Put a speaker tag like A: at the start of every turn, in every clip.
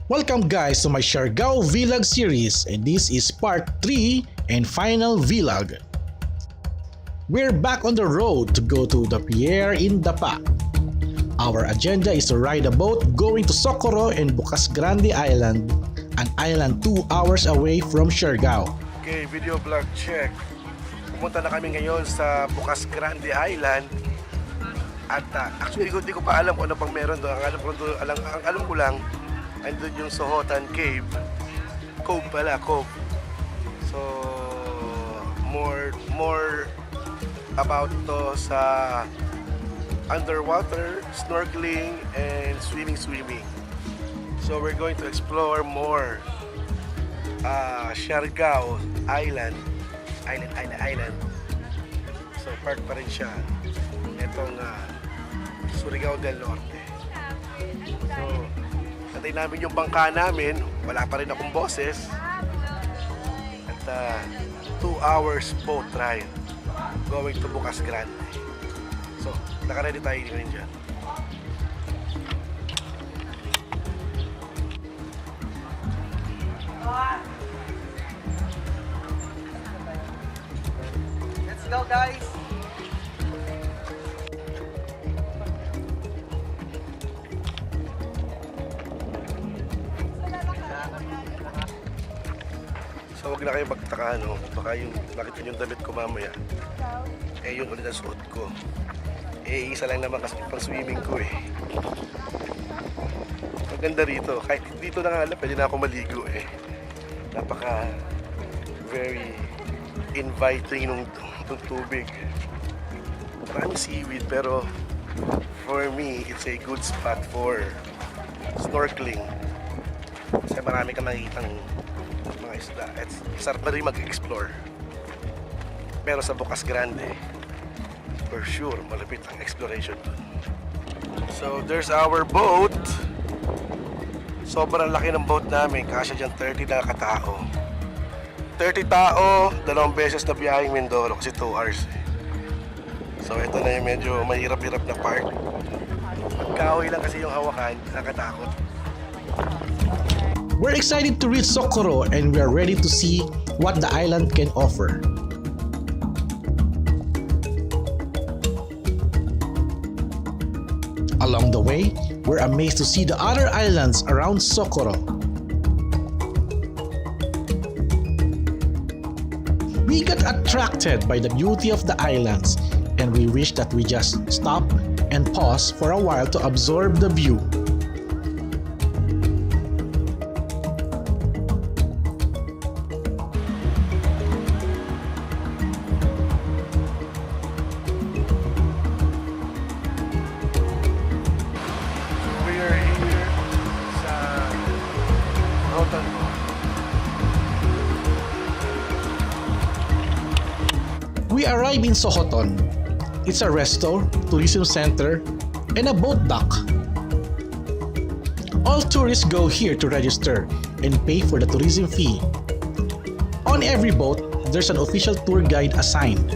A: Welcome guys to my Siargao vlog series, and this is part 3 and final vlog. We're back on the road to go to the PIER in DAPA. Our agenda is to ride a boat going to Socorro and Bucas Grande Island, an island 2 hours away from Siargao.
B: Okay, video vlog check. Pumunta na kami ngayon sa Bucas Grande Island. At actually hindi ko pa alam kung ano pang meron doon. Ang alam ko lang, andun yung Sohoton Cove Cove. So more about to sa underwater snorkeling and swimming. So we're going to explore more Siargao Island. So part pa rin siya itong Surigao del Norte. So natay namin yung bangka namin, wala pa rin akong boses. At 2 hours boat ride going to Bucas Grande. So, naka-ready tayo ngayon dyan.
C: Let's go guys!
B: So huwag na kayo magtaka, no? Baka yung nakita yung damit ko mamaya, eh yun ulit ang suot ko. Eh isa lang naman kasi pang swimming ko eh. Maganda rito, kahit dito na nga alam, pwede na ako maligo eh. Napaka very inviting nung tubig. Maraming seaweed pero for me, it's a good spot for snorkeling. Kasi marami kang nakikitang mga isda. Sarap na rin mag-explore. Pero sa Bucas Grande, for sure, malapit ang exploration dun. So, there's our boat. Sobrang laki ng boat namin. Kasya dyan 30 na katao. 30 tao, 2 beses na biyaheng Mindoro kasi 2 hours. So, ito na yung medyo mahirap-hirap na part. Pagkahoy lang kasi yung hawakan, nakatakot.
A: We're excited to reach Socorro and we are ready to see what the island can offer. Along the way, we're amazed to see the other islands around Socorro. We got attracted by the beauty of the islands and we wish that we just stop and pause for a while to absorb the view. We arrive in Sohoton. It's a resto, tourism center, and a boat dock. All tourists go here to register and pay for the tourism fee. On every boat, there's an official tour guide assigned.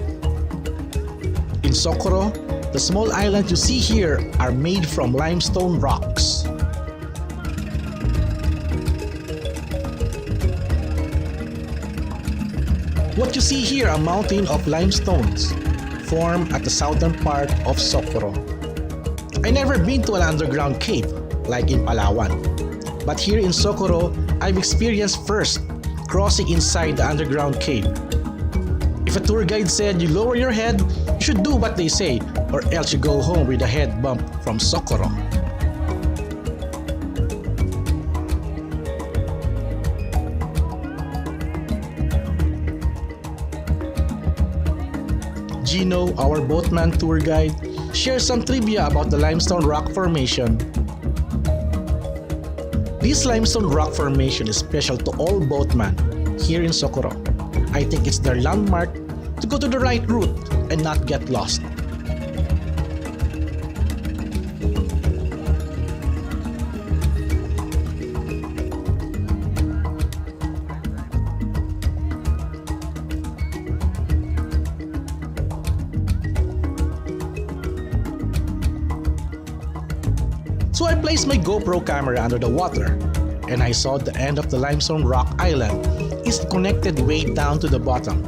A: In Socorro, the small islands you see here are made from limestone rocks. What you see here are a mountain of limestones formed at the southern part of Socorro. I never been to an underground cave like in Palawan, but here in Socorro, I've experienced first crossing inside the underground cave. If a tour guide said you lower your head, you should do what they say or else you go home with a head bump from Socorro. GINO, our boatman tour guide, shares some trivia about the limestone rock formation. This limestone rock formation is special to all boatmen here in Socorro. I think it's their landmark to go to the right route and not get lost. So I placed my GoPro camera under the water and I saw the end of the limestone rock island is connected way down to the bottom.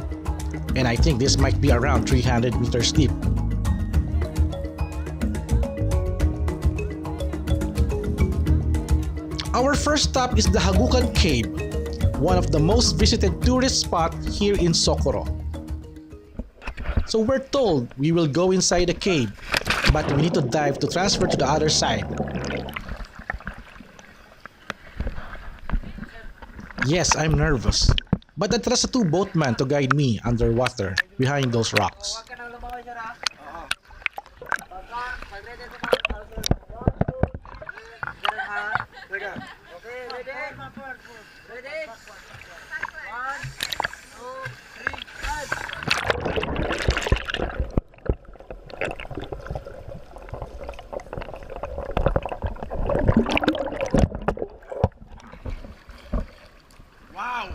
A: And I think this might be around 300 meters deep. Our first stop is the HAGUKAN cave, one of the most visited tourist spots here in Socorro. So we're told we will go inside the cave, but we need to dive to transfer to the other side. Yes, I'm nervous, but I trust the two boatmen to guide me underwater behind those rocks.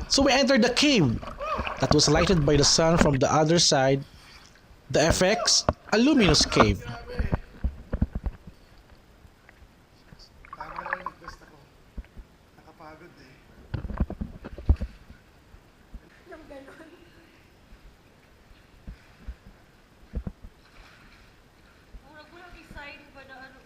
A: So we entered the cave that was lighted by the sun from the other side. The FX, a luminous cave.
B: Tama na yung request ako. Nakapagod eh.
D: Yung ganon. Murag mo lang decide ba na ano.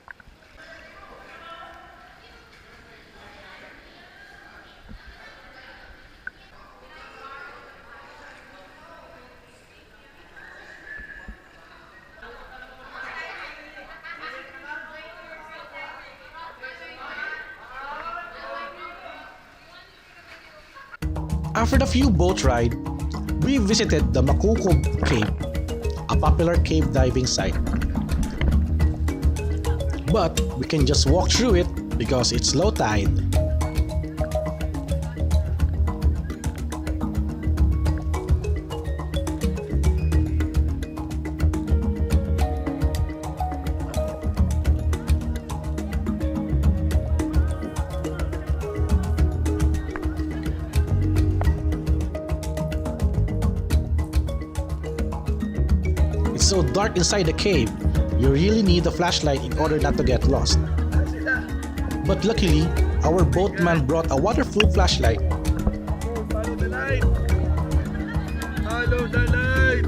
A: After the few boat ride, we visited the MAGKUKUOB cave, a popular cave diving site. But we can just walk through it because it's low tide. It's so dark inside the cave, you really need a flashlight in order not to get lost. But luckily, our boatman brought a waterproof flashlight.
B: Follow the light! Follow the light!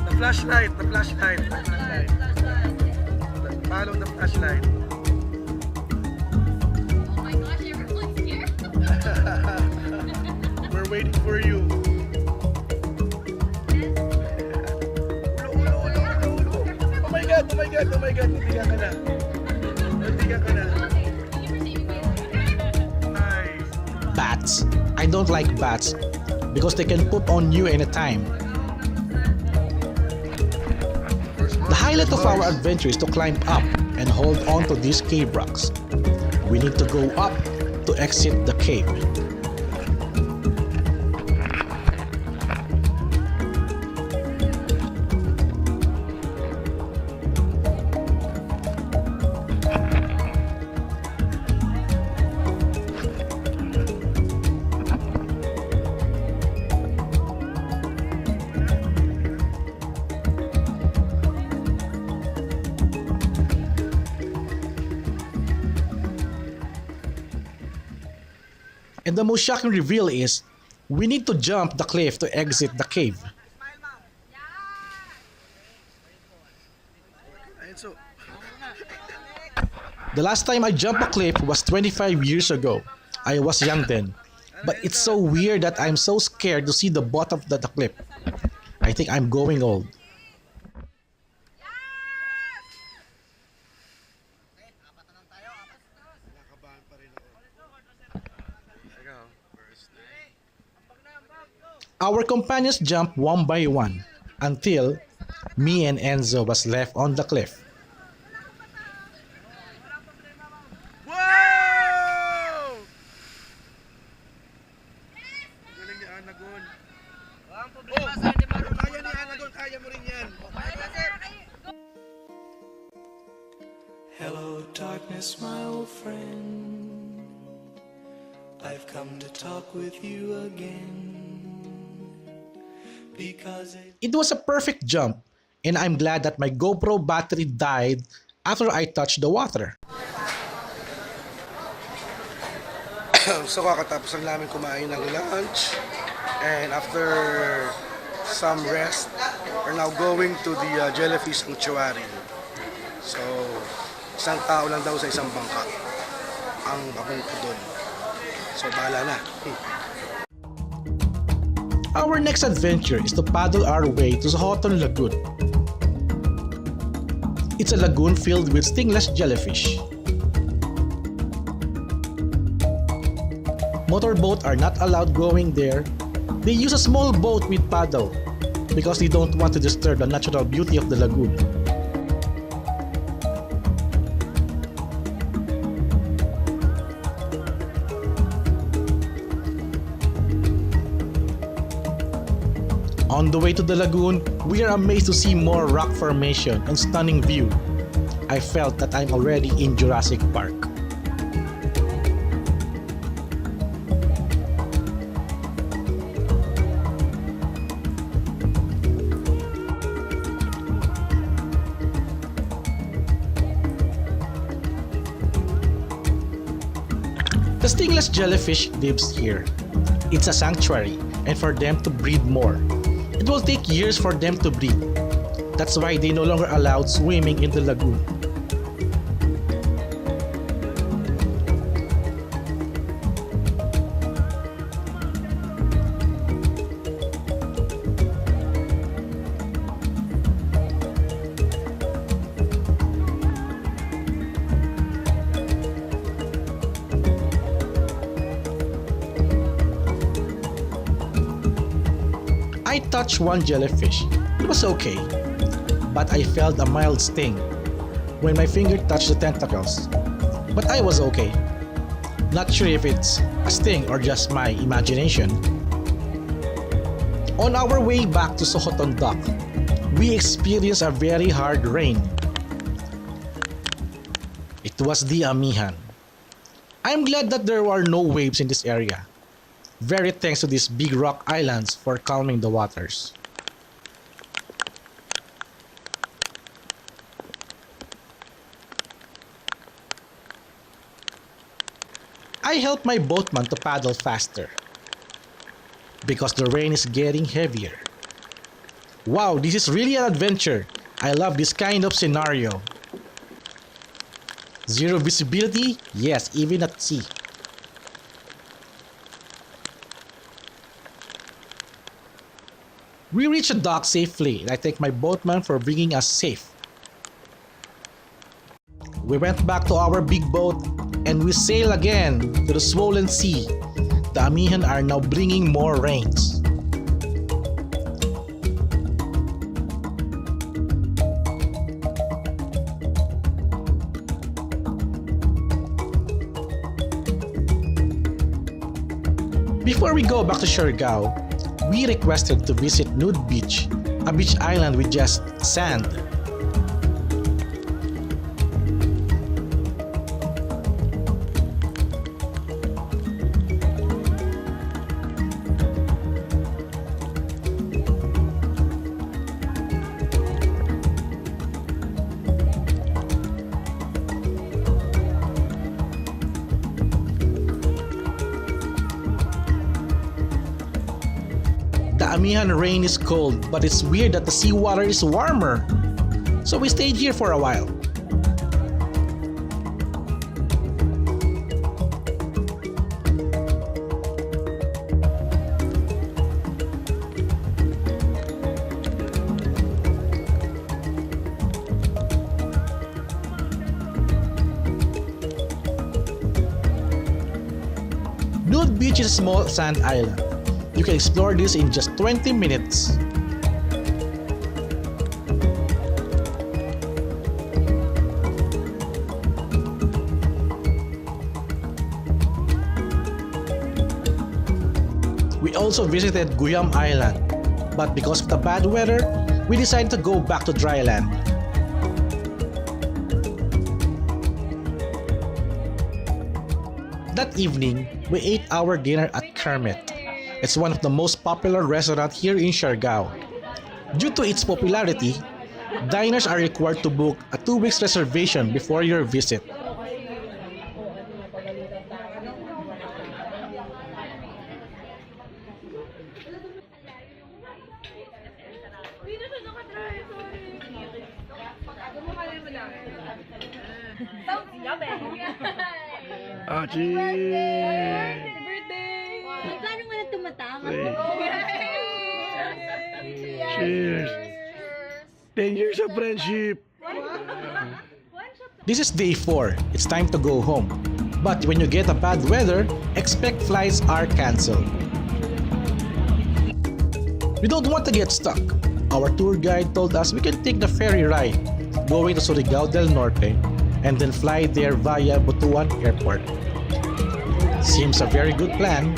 B: The flashlight! The flashlight! The flashlight! Follow the flashlight!
D: Oh my gosh, everyone's here.
B: We're waiting for you. Oh my god! Oh my god! Oh my god! Nandiyan ka na. Nandiyan ka na. Nice.
A: Bats. I don't like bats because they can poop on you anytime. The highlight of our adventure is to climb up and hold on to these cave rocks. We need to go up to exit the cave. And the most shocking reveal is, we need to jump the cliff to exit the cave.
B: Ayun, so,
A: The last time I jumped a cliff was 25 years ago. I was young then. But it's so weird that I'm so scared to see the bottom of the cliff. I think I'm going old.
B: nakabahan pa rin ako. Ikaw, first.
A: Our companions jumped one by one until me and Enzo was left on the cliff.
B: Wow! Galing ni Anagon.
C: Ang problema sa hindi marunong
B: Kaya ni Anagon, kaya mo rin yan.
E: Hello, darkness, my old friend. I've come to talk with you again. Because
A: It was a perfect jump, and I'm glad that my GoPro battery died after I touched the water.
B: So kakatapos lang namin kumain ng lunch, and after some rest, we're now going to the jellyfish sanctuary. So isang tao lang daw sa isang bangka ang mapunta doon. So bahala na.
A: Our next adventure is to paddle our way to Sohoton Lagoon. It's a lagoon filled with stingless jellyfish. Motorboats are not allowed going there. They use a small boat with paddle because they don't want to disturb the natural beauty of the lagoon. On the way to the lagoon, we are amazed to see more rock formation and stunning view. I felt that I'm already in Jurassic Park. The stingless jellyfish lives here. It's a sanctuary, and for them to breed more, it will take years for them to breed. That's why they no longer allowed swimming in the lagoon. I touched one jellyfish. It was okay, but I felt a mild sting when my finger touched the tentacles. But I was okay. Not sure if it's a sting or just my imagination. On our way back to Sohoton Dock, we experienced a very hard rain. It was the AMIHAN. I'm glad that there are no waves in this area. Very thanks to these big rock islands for calming the waters. I helped my boatman to paddle faster because the rain is getting heavier. Wow, this is really an adventure. I love this kind of scenario. Zero visibility? Yes, even at sea. We reached the dock safely, and I thank my boatman for bringing us safe. We went back to our big boat and we sail again to the swollen sea. The AMIHAN are now bringing more rains. Before we go back to Siargao, we requested to visit Nude Beach, a beach island with just sand. The AMIHAN rain is cold, but it's weird that the seawater is warmer. So we stayed here for a while. Nude Beach is a small sand island. You can explore this in just 20 minutes. We also visited GUYAM Island, but because of the bad weather, we decided to go back to dry land. That evening, we ate our dinner at Kermit. It's one of the most popular restaurants here in Siargao. Due to its popularity, diners are required to book a 2 weeks reservation before your visit.
B: Ah, cheers!
D: May plano mo na tumatama.
B: Cheers! 10 years of friendship!
A: This is day 4. It's time to go home. But when you get a bad weather, expect flights are cancelled. We don't want to get stuck. Our tour guide told us we can take the ferry ride, going to Surigao del Norte, and then fly there via Butuan Airport. Seems a very good plan.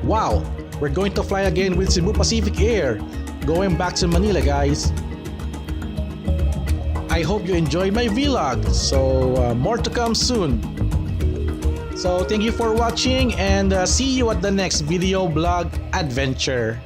A: Wow, we're going to fly again with Cebu Pacific Air, going back to Manila, guys. I hope you enjoyed my vlog, so more to come soon. So thank you for watching and see you at the next video blog adventure.